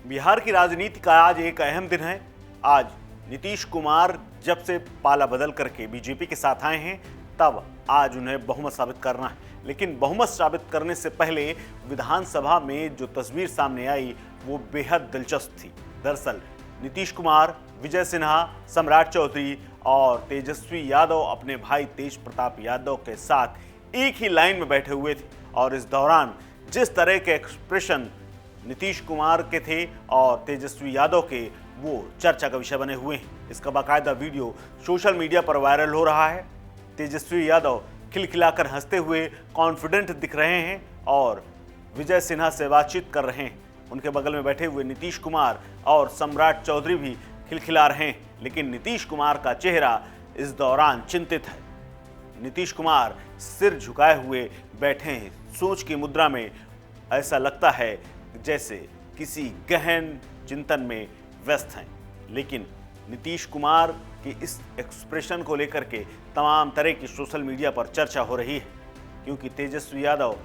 बिहार की राजनीति का आज एक अहम दिन है। आज नीतीश कुमार जब से पाला बदल करके बीजेपी के साथ आए हैं, तब आज उन्हें बहुमत साबित करना है। लेकिन बहुमत साबित करने से पहले विधानसभा में जो तस्वीर सामने आई वो बेहद दिलचस्प थी। दरअसल नीतीश कुमार, विजय सिन्हा, सम्राट चौधरी और तेजस्वी यादव अपने भाई तेज प्रताप यादव के साथ एक ही लाइन में बैठे हुए थे और इस दौरान जिस तरह के एक्सप्रेशन नीतीश कुमार के थे और तेजस्वी यादव के, वो चर्चा का विषय बने हुए हैं। इसका बाकायदा वीडियो सोशल मीडिया पर वायरल हो रहा है। तेजस्वी यादव खिलखिलाकर हंसते हुए कॉन्फिडेंट दिख रहे हैं और विजय सिन्हा से बातचीत कर रहे हैं। उनके बगल में बैठे हुए नीतीश कुमार और सम्राट चौधरी भी खिलखिला रहे हैं, लेकिन नीतीश कुमार का चेहरा इस दौरान चिंतित है। नीतीश कुमार सिर झुकाए हुए बैठे हैं, सोच की मुद्रा में। ऐसा लगता है जैसे किसी गहन चिंतन में व्यस्त हैं। लेकिन नीतीश कुमार के इस एक्सप्रेशन को लेकर के तमाम तरह की सोशल मीडिया पर चर्चा हो रही है, क्योंकि तेजस्वी यादव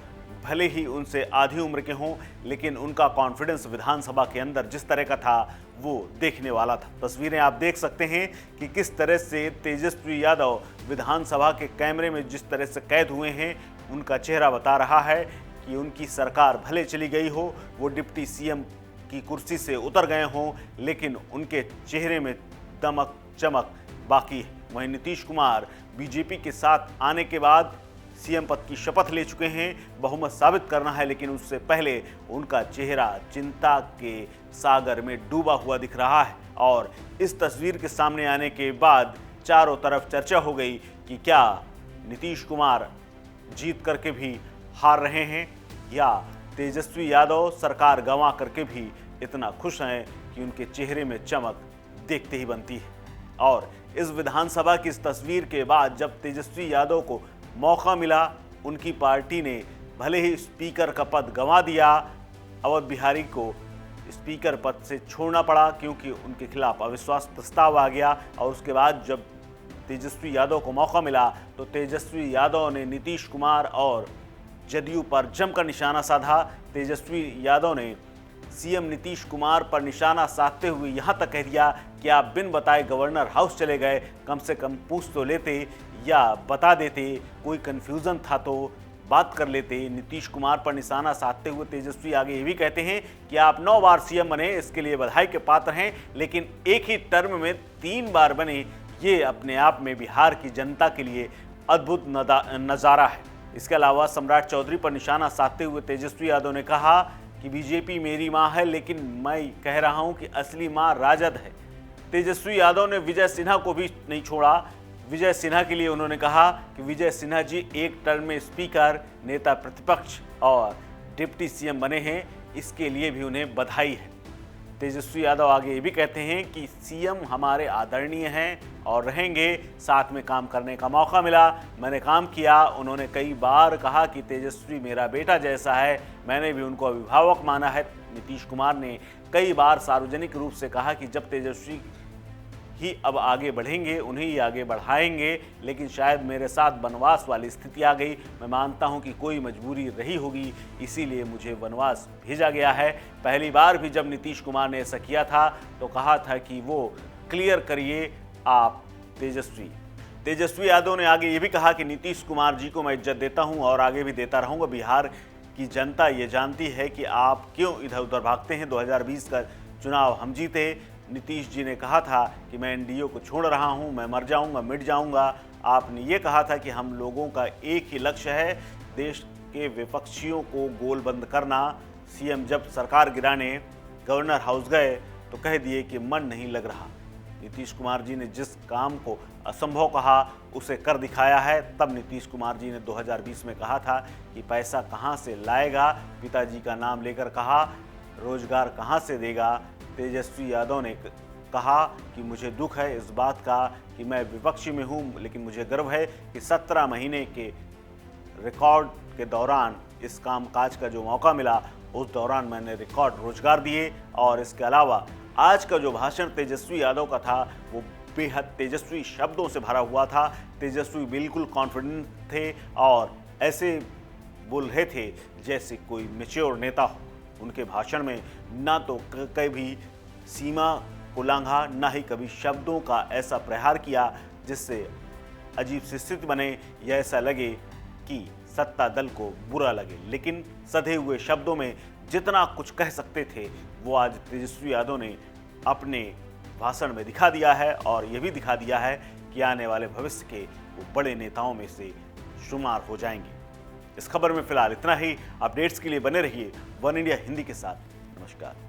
भले ही उनसे आधी उम्र के हों, लेकिन उनका कॉन्फिडेंस विधानसभा के अंदर जिस तरह का था वो देखने वाला था। तस्वीरें आप देख सकते हैं कि किस तरह से तेजस्वी यादव विधानसभा के कैमरे में जिस तरह से कैद हुए हैं। उनका चेहरा बता रहा है कि उनकी सरकार भले चली गई हो, वो डिप्टी सीएम की कुर्सी से उतर गए हों, लेकिन उनके चेहरे में दमक चमक बाकी है। वहीं नीतीश कुमार बीजेपी के साथ आने के बाद सीएम पद की शपथ ले चुके हैं, बहुमत साबित करना है, लेकिन उससे पहले उनका चेहरा चिंता के सागर में डूबा हुआ दिख रहा है। और इस तस्वीर के सामने आने के बाद चारों तरफ चर्चा हो गई कि क्या नीतीश कुमार जीत करके भी हार रहे हैं या तेजस्वी यादव सरकार गंवा करके भी इतना खुश हैं कि उनके चेहरे में चमक देखते ही बनती है। और इस विधानसभा की इस तस्वीर के बाद जब तेजस्वी यादव को मौका मिला, उनकी पार्टी ने भले ही स्पीकर का पद गंवा दिया, अवध बिहारी को स्पीकर पद से छोड़ना पड़ा क्योंकि उनके खिलाफ अविश्वास प्रस्ताव आ गया। और उसके बाद जब तेजस्वी यादव को मौका मिला तो तेजस्वी यादव ने नीतीश कुमार और जदयू पर जमकर निशाना साधा। तेजस्वी यादव ने सीएम नीतीश कुमार पर निशाना साधते हुए यहां तक कह दिया कि आप बिन बताए गवर्नर हाउस चले गए, कम से कम पूछ तो लेते या बता देते, कोई कन्फ्यूजन था तो बात कर लेते। नीतीश कुमार पर निशाना साधते हुए तेजस्वी आगे ये भी कहते हैं कि आप 9 बार सीएम बने, इसके लिए बधाई के पात्र हैं, लेकिन एक ही टर्म में 3 बार बने, ये अपने आप में बिहार की जनता के लिए अद्भुत नज़ारा है। इसके अलावा सम्राट चौधरी पर निशाना साधते हुए तेजस्वी यादव ने कहा कि बीजेपी मेरी मां है, लेकिन मैं कह रहा हूं कि असली मां राजद है। तेजस्वी यादव ने विजय सिन्हा को भी नहीं छोड़ा। विजय सिन्हा के लिए उन्होंने कहा कि विजय सिन्हा जी एक टर्म में स्पीकर, नेता प्रतिपक्ष और डिप्टी सीएम बने हैं, इसके लिए भी उन्हें बधाई है। तेजस्वी यादव आगे ये भी कहते हैं कि सीएम हमारे आदरणीय हैं और रहेंगे, साथ में काम करने का मौका मिला, मैंने काम किया। उन्होंने कई बार कहा कि तेजस्वी मेरा बेटा जैसा है, मैंने भी उनको अभिभावक माना है। नीतीश कुमार ने कई बार सार्वजनिक रूप से कहा कि जब तेजस्वी ही अब आगे बढ़ेंगे, उन्हें ही आगे बढ़ाएंगे, लेकिन शायद मेरे साथ वनवास वाली स्थिति आ गई। मैं मानता हूं कि कोई मजबूरी रही होगी, इसीलिए मुझे वनवास भेजा गया है। पहली बार भी जब नीतीश कुमार ने ऐसा किया था तो कहा था कि वो क्लियर करिए आप तेजस्वी यादव ने आगे ये भी कहा कि नीतीश कुमार जी को मैं इज्जत देता हूं और आगे भी देता रहूंगा। बिहार की जनता ये जानती है कि आप क्यों इधर उधर भागते हैं। 2020 का चुनाव हम जीते। नीतीश जी ने कहा था कि मैं एनडीए को छोड़ रहा हूं, मैं मर जाऊंगा, मिट जाऊंगा। आपने ये कहा था कि हम लोगों का एक ही लक्ष्य है, देश के विपक्षियों को गोलबंद करना। सीएम जब सरकार गिराने गवर्नर हाउस गए तो कह दिए कि मन नहीं लग रहा। नीतीश कुमार जी ने जिस काम को असंभव कहा उसे कर दिखाया है। तब नीतीश कुमार जी ने 2020 में कहा था कि पैसा कहां से लाएगा, पिताजी का नाम लेकर कहा, रोजगार कहां से देगा। तेजस्वी यादव ने कहा कि मुझे दुख है इस बात का कि मैं विपक्षी में हूं, लेकिन मुझे गर्व है कि 17 महीने के रिकॉर्ड के दौरान इस कामकाज का जो मौका मिला, उस दौरान मैंने रिकॉर्ड रोजगार दिए। और इसके अलावा आज का जो भाषण तेजस्वी यादव का था वो बेहद तेजस्वी शब्दों से भरा हुआ था। तेजस्वी बिल्कुल कॉन्फिडेंट थे और ऐसे बोल रहे थे जैसे कोई मैच्योर नेता हो। उनके भाषण में ना तो कभी सीमा को लांघा, ना ही कभी शब्दों का ऐसा प्रहार किया जिससे अजीब सी स्थिति बने या ऐसा लगे कि सत्ता दल को बुरा लगे। लेकिन सधे हुए शब्दों में जितना कुछ कह सकते थे वो आज तेजस्वी यादव ने अपने भाषण में दिखा दिया है, और यह भी दिखा दिया है कि आने वाले भविष्य के वो बड़े नेताओं में से शुमार हो जाएंगे। इस खबर में फिलहाल इतना ही। अपडेट्स के लिए बने रहिए वन इंडिया हिंदी के साथ। नमस्कार।